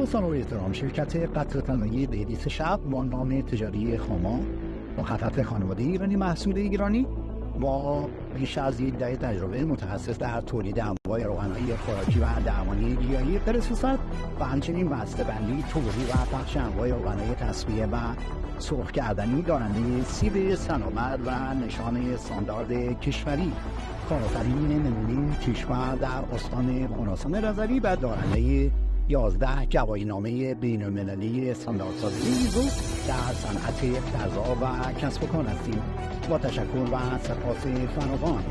با سلام و احترام، شرکت قطر طلایی لیدیس شب با نام تجاری خاما مخفف خانواده ایرانی محصول ایرانی با بیش از یک دهه تجربه متخصص در تولید انواع روغن‌های خوراکی و درمانی گیاهی پرسوست و همچنین بسته‌بندی، تولید و پخش انواع روغن‌های تصفیه و سرخ کردنی دارنده سیب سلامت و نشان استاندارد کشوری، کارآفرین نمونه کشور در استان خراسان رضوی و دارنده 11 گواهینامه بین‌المللی استانداردسازی ایزو در صنعت غذا و کسب و کار هستیم. با تشکر و سپاس فراوان.